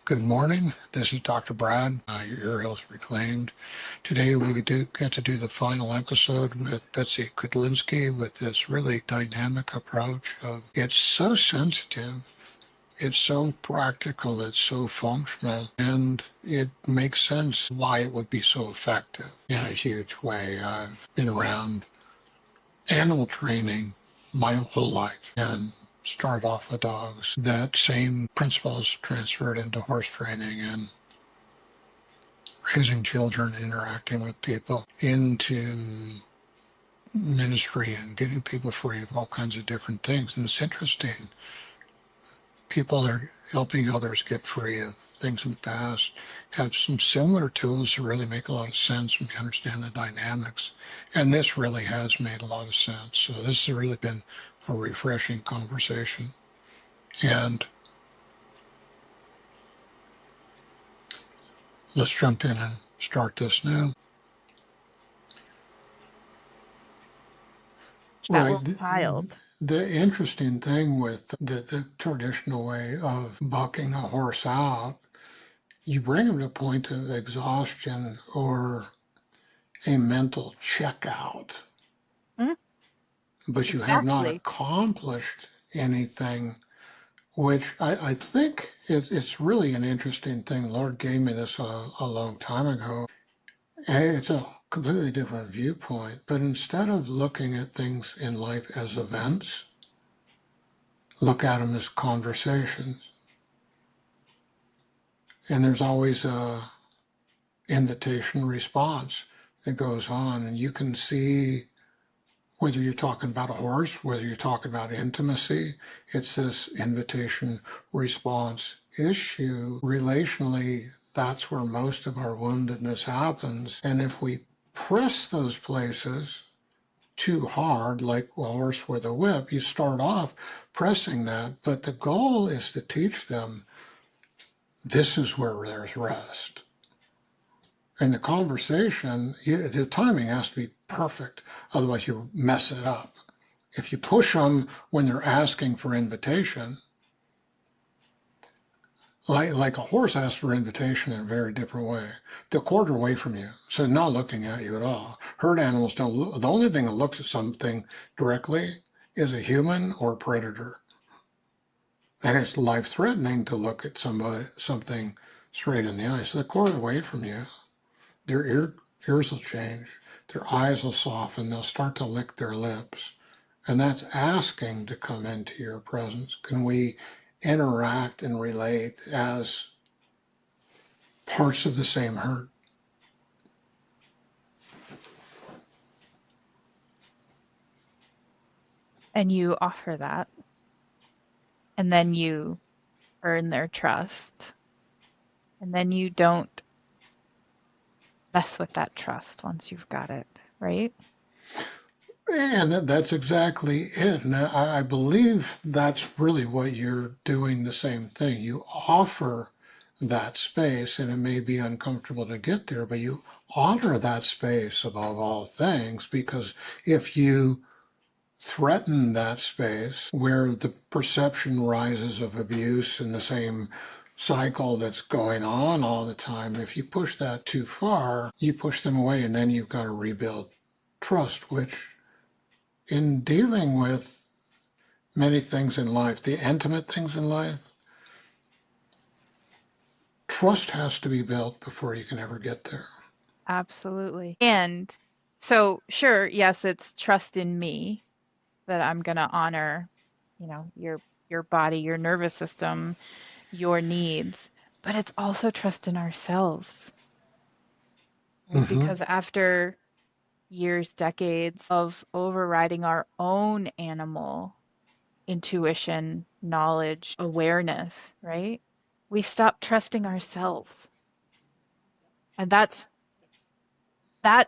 Good morning. This is Dr. Brad, your Health Reclaimed. Today we get to do the final episode with Betsy Kudlinski with this really dynamic approach of it's so sensitive, it's so practical, it's so functional, and it makes sense why it would be so effective in a huge way. I've been around animal training my whole life and start off with dogs. That same principles transferred into horse training and raising children, interacting with people, into ministry and getting people free of all kinds of different things. And it's interesting. People are helping others get free of things in the past, have some similar tools that really make a lot of sense when you understand the dynamics. And this really has made a lot of sense. So this has really been a refreshing conversation. And let's jump in and start this now. That little child. The interesting thing with the traditional way of bucking a horse out, you bring him to a point of exhaustion or a mental checkout, but you have not accomplished anything, which I think it's really an interesting thing. The Lord gave me this a long time ago, and it's a completely different viewpoint. But instead of looking at things in life as events, look at them as conversations. And there's always a invitation response that goes on, and you can see whether you're talking about a horse, whether you're talking about intimacy, it's this invitation response issue. Relationally, that's where most of our woundedness happens. And if we press those places too hard, like a horse with a whip, you start off pressing that, but the goal is to teach them this is where there's rest. In the conversation, the timing has to be perfect, otherwise you mess it up. If you push them when they're asking for invitation, like a horse asks for invitation in a very different way. They'll quarter away from you, so not looking at you at all. Herd animals don't look. The only thing that looks at something directly is a human or a predator. And it's life-threatening to look at something straight in the eye. So they quarter away from you. Their ears will change. Their eyes will soften. They'll start to lick their lips. And that's asking to come into your presence. Can we interact and relate as parts of the same herd? And you offer that. And then you earn their trust. And then you don't mess with that trust once you've got it, right? And that's exactly it. And I believe that's really what you're doing, the same thing. You offer that space, and it may be uncomfortable to get there, but you honor that space above all things, because if you threaten that space where the perception rises of abuse in the same cycle that's going on all the time, if you push that too far, you push them away, and then you've got to rebuild trust, which in dealing with many things in life, the intimate things in life, trust has to be built before you can ever get there. Absolutely. And so, sure, yes, it's trust in me that I'm going to honor, your body, your nervous system, your needs, but it's also trust in ourselves. Mm-hmm. Because after years, decades of overriding our own animal intuition, knowledge, awareness, right? We stop trusting ourselves. And that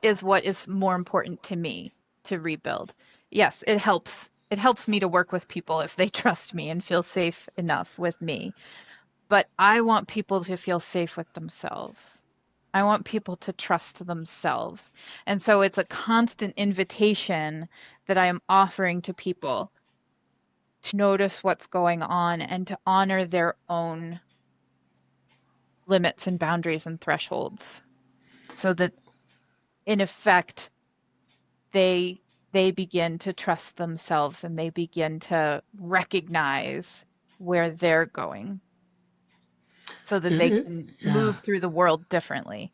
is what is more important to me to rebuild. Yes, it helps. It helps me to work with people if they trust me and feel safe enough with me. But I want people to feel safe with themselves. I want people to trust themselves. And so it's a constant invitation that I am offering to people to notice what's going on and to honor their own limits and boundaries and thresholds so that in effect they they begin to trust themselves and they begin to recognize where they're going so that they can Yeah, move through the world differently.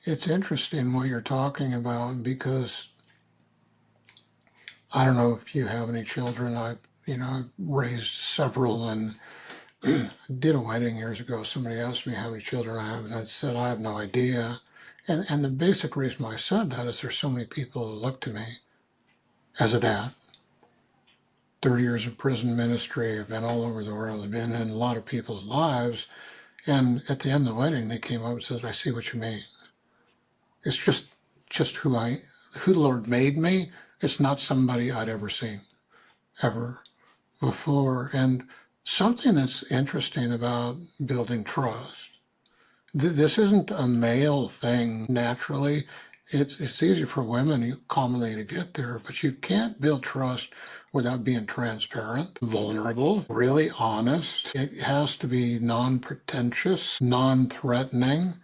it's interesting what you're talking about because I don't know if you have any children. I've raised several and did a wedding years ago. Somebody asked me how many children I have, and I said I have no idea. And the basic reason why I said that is there's so many people who look to me as a dad. 30 years of prison ministry. I've been all over the world. I've been in a lot of people's lives. And at the end of the wedding, they came up and said, I see what you mean. It's just who the Lord made me. It's not somebody I'd ever seen, ever before. And something that's interesting about building trust. This isn't a male thing naturally. It's easy for women commonly to get there, but you can't build trust without being transparent, vulnerable, really honest. It has to be non-pretentious, non-threatening.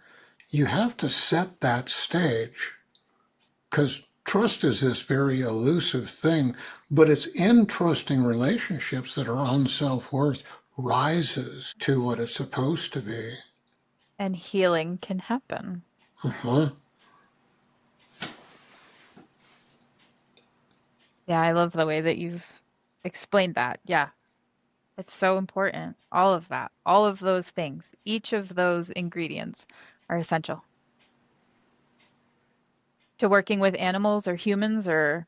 You have to set that stage because trust is this very elusive thing, but it's in trusting relationships that our own self-worth rises to what it's supposed to be. And healing can happen. Uh-huh. Yeah, I love the way that you've explained that. Yeah, it's so important. All of that, all of those things, each of those ingredients are essential to working with animals or humans or,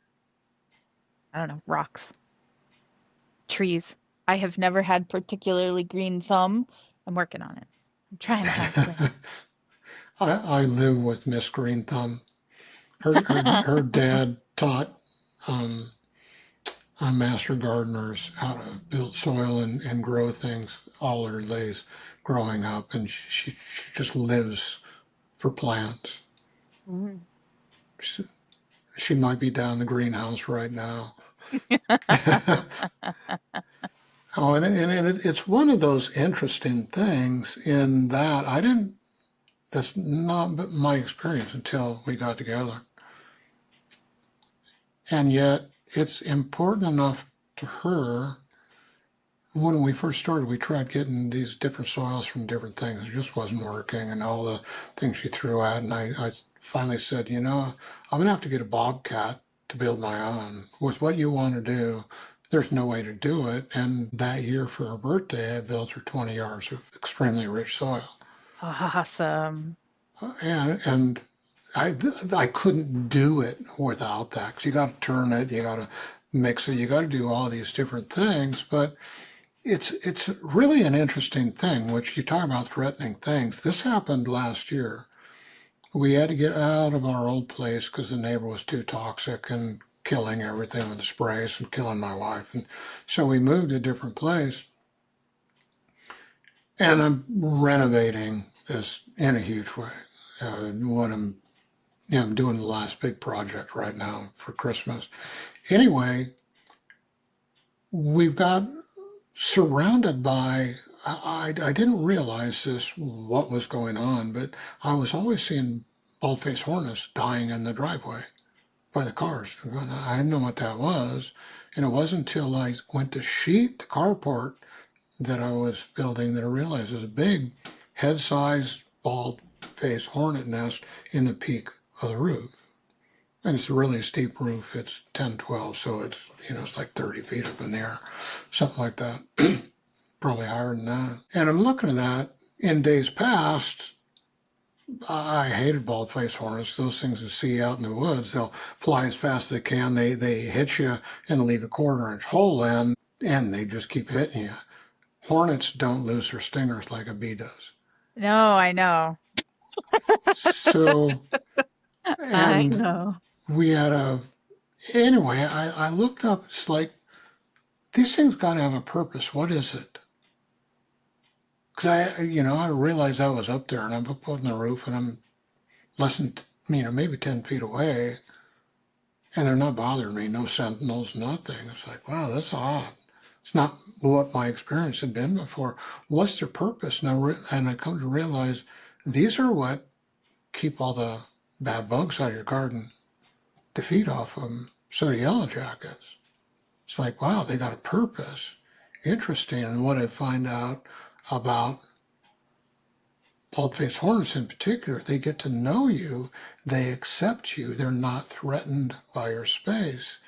I don't know, rocks, trees. I have never had particularly green thumb. I'm working on it. I'm trying to have green. I live with Miss Green Thumb. Her dad taught um, master gardeners how to build soil and grow things all her days growing up, and she just lives for plants. Mm. She, she might be down in the greenhouse right now. Oh, and it's one of those interesting things in that I didn't. That's not my experience until we got together. And yet, it's important enough to her. When we first started, we tried getting these different soils from different things. It just wasn't working, and all the things she threw at. And I finally said, I'm going to have to get a bobcat to build my own. With what you want to do, there's no way to do it. And that year for her birthday, I built her 20 yards of extremely rich soil. Awesome. And I couldn't do it without that. 'Cause you got to turn it, you got to mix it, you got to do all these different things. But it's really an interesting thing, which you talk about threatening things. This happened last year. We had to get out of our old place because the neighbor was too toxic and killing everything with the sprays and killing my wife. And so we moved to a different place. And I'm renovating this in a huge way. What I'm doing the last big project right now for Christmas. Anyway, we've got surrounded by, I didn't realize this, what was going on, but I was always seeing bald-faced hornets dying in the driveway by the cars. I didn't know what that was. And it wasn't until I went to sheet the carport that I was building that I realized there's a big head-sized bald-faced hornet nest in the peak of the roof. And it's a really steep roof. It's 10, 12, so it's like 30 feet up in the air, something like that. Probably higher than that. And I'm looking at that. In days past, I hated bald-faced hornets. Those things you see out in the woods, they'll fly as fast as they can. They hit you and leave a quarter-inch hole in, and they just keep hitting you. Hornets don't lose their stingers like a bee does. No, I know. So, I and know. we had anyway, I looked up, it's like, these things got to have a purpose. What is it? Because I realized I was up there and I'm up on the roof and I'm less than, maybe 10 feet away, and they're not bothering me, no sentinels, nothing. It's like, wow, that's odd. It's not what my experience had been before. What's their purpose? And I come to realize these are what keep all the bad bugs out of your garden, to feed off of them. So do yellow jackets. It's like, wow, they got a purpose. Interesting. And what I find out about bald-faced hornets in particular, they get to know you, they accept you, they're not threatened by your space.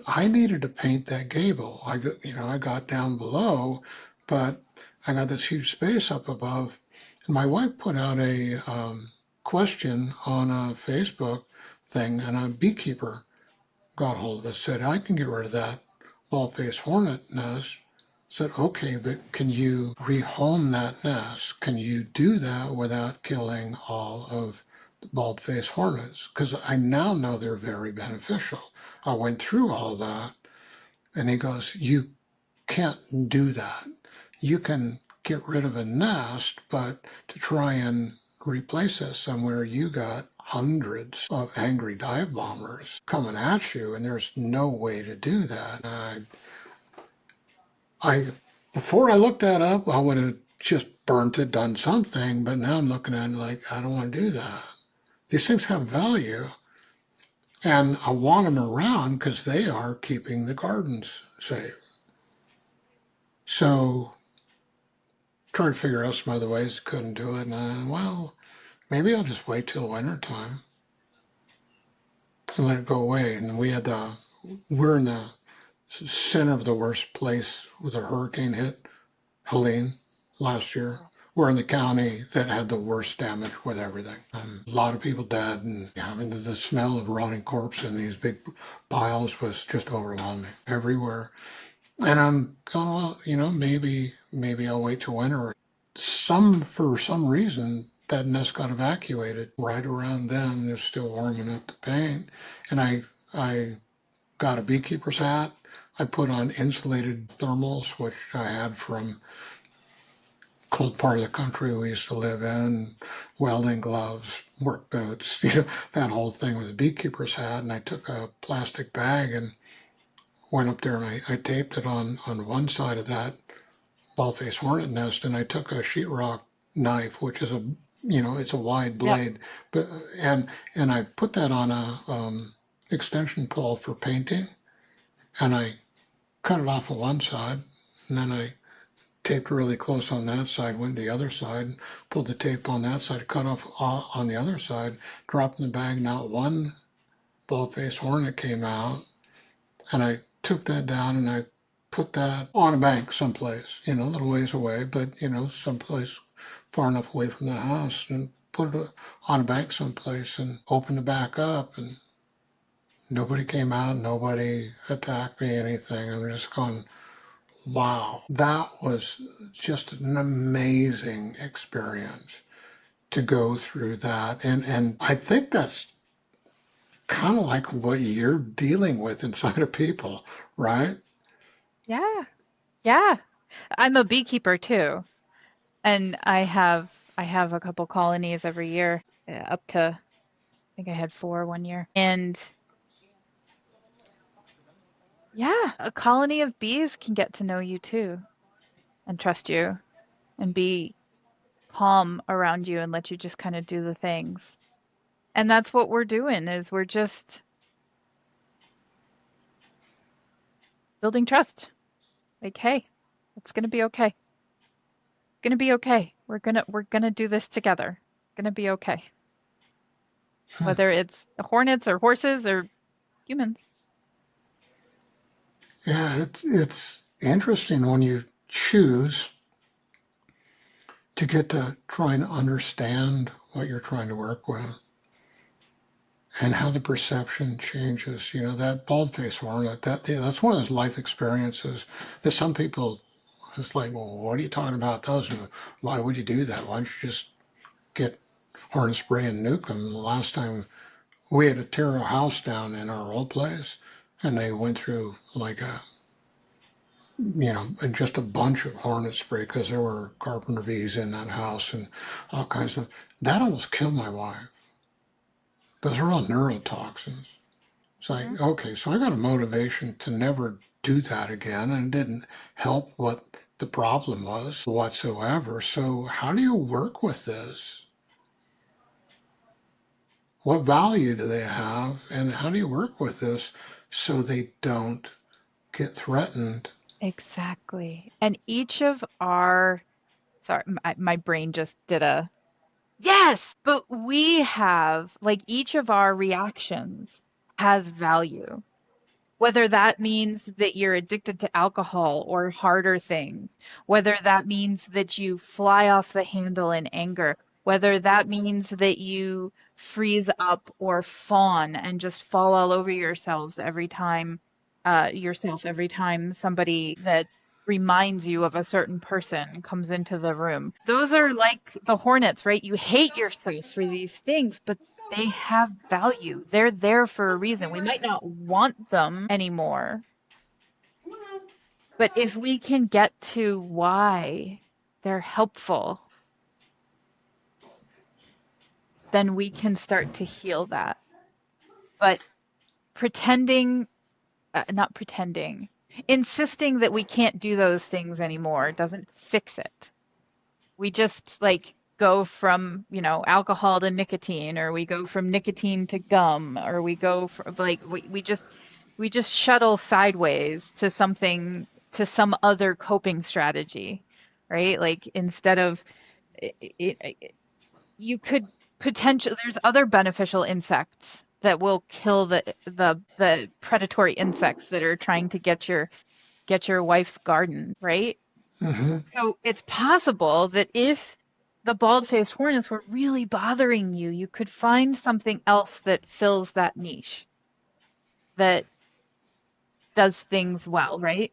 I needed to paint that gable. I got down below, but I got this huge space up above. And my wife put out a question on a Facebook thing, and a beekeeper got hold of it, said, I can get rid of that bald-faced hornet nest. Said, okay, but can you rehome that nest? Can you do that without killing all of the bald-faced hornets? Because I now know they're very beneficial. I went through all that. And he goes, you can't do that. You can get rid of a nest, but to try and replace it somewhere, you got hundreds of angry dive bombers coming at you, and there's no way to do that. I before I looked that up, I would have just burnt it, done something, but now I'm looking at it like, I don't want to do that. These things have value, and I want them around because they are keeping the gardens safe. So tried to figure out some other ways, couldn't do it, and well, maybe I'll just wait till winter time and let it go away. And we're in the center of the worst place with a hurricane hit, Helene, last year. We're in the county that had the worst damage with everything. A lot of people dead, and having the smell of rotting corpse in these big piles was just overwhelming everywhere. And I'm going, well, maybe I'll wait till winter. For some reason, that nest got evacuated right around then. It was still warm enough to paint. And I got a beekeeper's hat. I put on insulated thermals, which I had from cold part of the country we used to live in, welding gloves, work boots, that whole thing with a beekeeper's hat. And I took a plastic bag and went up there and I taped it on one side of that bald-faced hornet nest, and I took a sheetrock knife, which is it's a wide Yep. blade, but and I put that on a extension pole for painting, and I cut it off of one side, and then I taped really close on that side, went to the other side, pulled the tape on that side, cut off on the other side, dropped in the bag. Not one bald-faced hornet came out, and I took that down and I put that on a bank someplace, a little ways away, but someplace far enough away from the house, and put it on a bank someplace and opened it back up, and nobody came out, nobody attacked me, anything. I'm just going, wow, that was just an amazing experience to go through that. And I think that's kind of like what you're dealing with inside of people, right? Yeah. Yeah. I'm a beekeeper too. And I have a couple colonies every year, up to I think I had 4 one year. And yeah, a colony of bees can get to know you too and trust you and be calm around you and let you just kind of do the things. And that's what we're doing is we're just building trust. Like, hey, it's gonna be okay. It's gonna be okay. We're gonna do this together. It's gonna be okay. Whether it's hornets or horses or humans. Yeah, it's interesting when you choose to get to try and understand what you're trying to work with and how the perception changes. That bald-faced hornet, that's one of those life experiences that some people, it's like, well, what are you talking about those? And why would you do that? Why don't you just get hornet spray and nuke them? The last time we had to tear a house down in our old place, and they went through like and just a bunch of hornet spray because there were carpenter bees in that house and all kinds of. That almost killed my wife. Those are all neurotoxins. It's Hmm. like, okay, so I got a motivation to never do that again, and it didn't help what the problem was whatsoever. So, how do you work with this? What value do they have, and how do you work with this so they don't get threatened? Exactly. And each of our, sorry, my brain just did a yes, but we have, like, each of our reactions has value. Whether that means that you're addicted to alcohol or harder things, whether that means that you fly off the handle in anger, whether that means that you freeze up or fawn and just fall all over yourself every time somebody that reminds you of a certain person comes into the room. Those are like the hornets, right? You hate yourself for these things, but they have value. They're there for a reason. We might not want them anymore, but if we can get to why they're helpful, then we can start to heal that. But pretending, not pretending, insisting that we can't do those things anymore doesn't fix it. We just like go from, alcohol to nicotine, or we go from nicotine to gum, or we go from like we just shuttle sideways to something to some other coping strategy, right? Like instead of you could potentially there's other beneficial insects that will kill the predatory insects that are trying to get your wife's garden, right? Mm-hmm. So it's possible that if the bald-faced hornets were really bothering you, you could find something else that fills that niche, that does things well, right?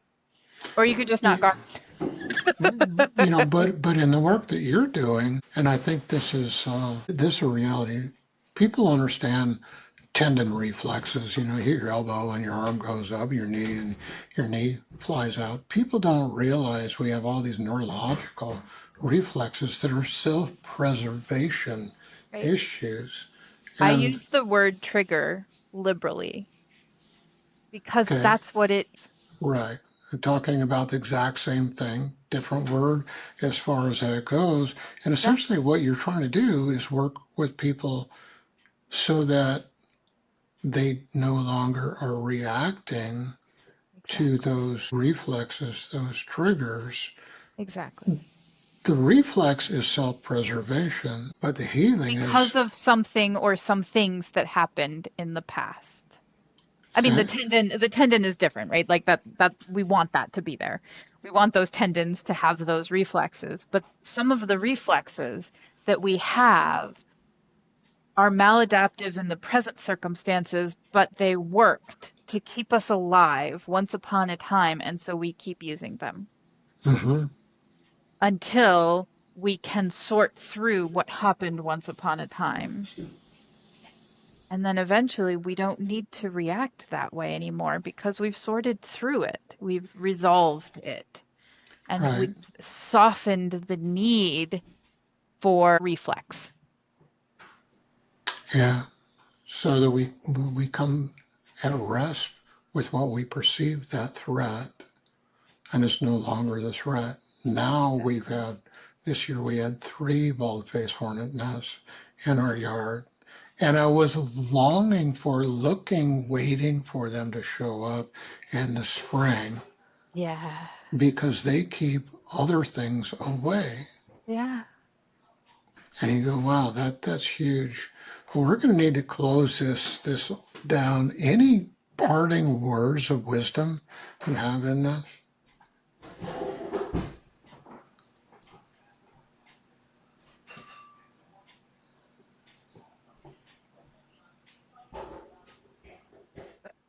Or you could just not garden. But in the work that you're doing, and I think this is a reality. People understand tendon reflexes. You hit your elbow and your arm goes up, your knee and your knee flies out. People don't realize we have all these neurological reflexes that are self-preservation Right? issues. I And use the word trigger liberally because okay, that's what it is. right. And talking about the exact same thing, different word as far as that goes. And Yeah, essentially what you're trying to do is work with people so that they no longer are reacting to exactly. those reflexes, those triggers. Exactly. The reflex is self preservation, but the healing Because is, of something or some things that happened in the past. I mean, the eh, tendon is different, right? Like that we want that to be there. We want those tendons to have those reflexes, but some of the reflexes that we have are maladaptive in the present circumstances, but they worked to keep us alive once upon a time, and so we keep using them mhm, until we can sort through what happened once upon a time. And then eventually we don't need to react that way anymore because we've sorted through it. We've resolved it. And right, we've softened the need for reflex. yeah, so that we come at rest with what we perceive that threat, and it's no longer the threat. Now we've Exactly. had this year we had 3 bald-faced hornet nests in our yard. And I was longing for, looking, waiting for them to show up in the spring Yeah. because they keep other things away. Yeah. And you go, wow, that's huge. Well, we're going to need to close this down. Any parting words of wisdom you have in this?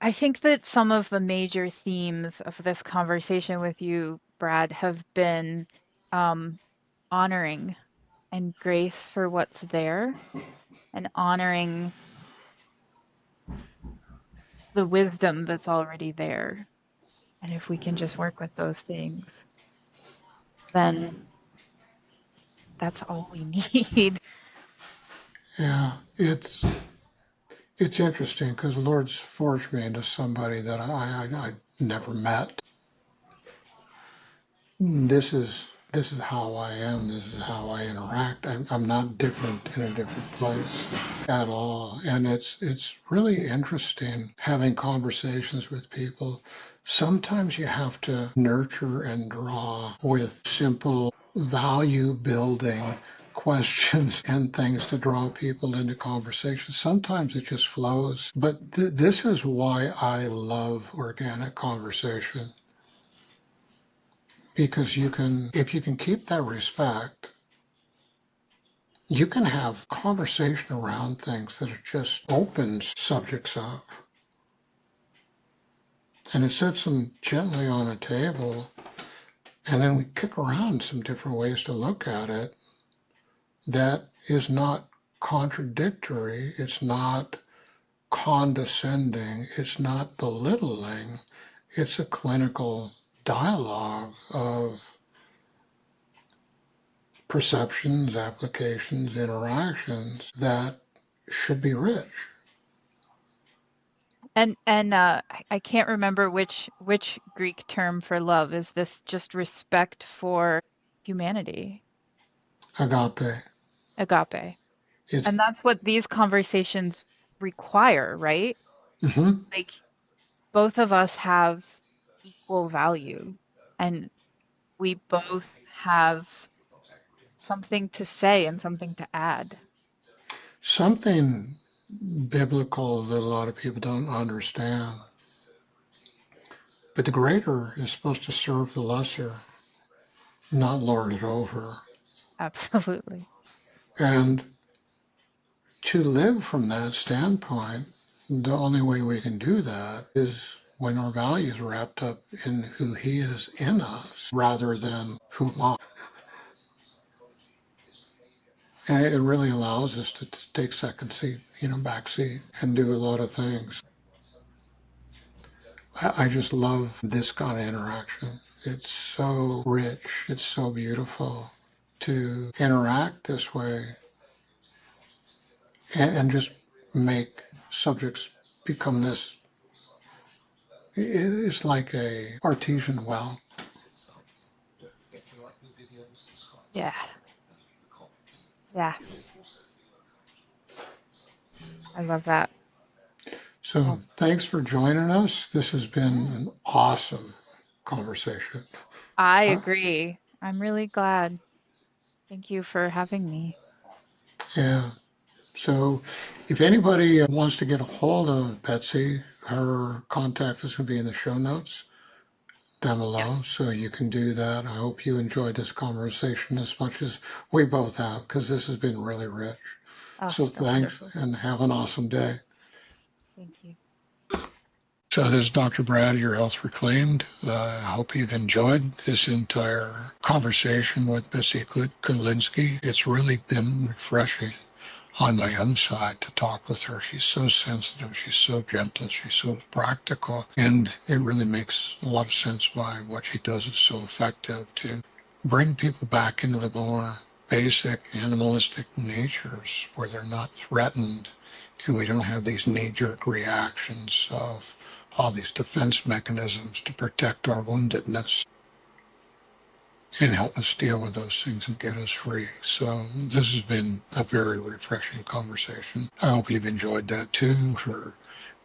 I think that some of the major themes of this conversation with you, Brad, have been um, honoring and grace for what's there and honoring the wisdom that's already there. And if we can just work with those things, then that's all we need. Yeah, it's It's interesting because the Lord's forged me into somebody that I never met. This is how I am. This is how I interact. I'm not different in a different place at all. And it's really interesting having conversations with people. Sometimes you have to nurture and draw with simple value building questions and things to draw people into conversation. Sometimes it just flows. But this is why I love organic conversation, because if you can keep that respect, you can have conversation around things that it just opens subjects up, and it sets them gently on a table, and then we kick around some different ways to look at it that is not contradictory, it's not condescending, it's not belittling, it's a clinical dialogue of perceptions, applications, interactions that should be rich. I can't remember which Greek term for love. Is this just respect for humanity? Agape. Agape. It's And that's what these conversations require, right? mhm. Like both of us have equal value and we both have something to say and something to add. Something biblical that a lot of people don't understand. But the greater is supposed to serve the lesser, not lord it over. Absolutely. And to live from that standpoint, the only way we can do that is when our values are wrapped up in who He is in us rather than who am I. And it really allows us to take second seat, back seat, and do a lot of things. I just love this kind of interaction. It's so rich, it's so beautiful to interact this way and just make subjects become this. It's like a artesian well. Yeah. Yeah. I love that. So Well, thanks for joining us. This has been yeah. an awesome conversation. I Uh, agree. I'm really glad. Thank you for having me. yeah. So if anybody wants to get a hold of Betsy, her contact is going to be in the show notes down Yes. below, so you can do that. I hope you enjoyed this conversation as much as we both have, because this has been really rich. Oh, So so thanks wonderful. and have an awesome day. Thank you. So this is Dr. Brad, your health reclaimed. I hope you've enjoyed this entire conversation with Betsy Kudlinski. It's really been refreshing on my own side to talk with her. She's so sensitive, she's so gentle, she's so practical, and it really makes a lot of sense why what she does is so effective to bring people back into the more basic animalistic natures where they're not threatened and we don't have these knee-jerk reactions of all these defense mechanisms to protect our woundedness and help us deal with those things and get us free. So this has been a very refreshing conversation. I hope you've enjoyed that too. Her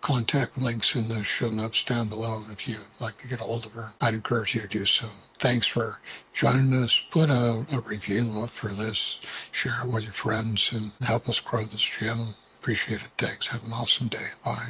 contact links in the show notes down below. If you'd like to get a hold of her, I'd encourage you to do so. Thanks for joining us. Put a review up for this. Share it with your friends and help us grow this channel. Appreciate it. Thanks. Have an awesome day. Bye.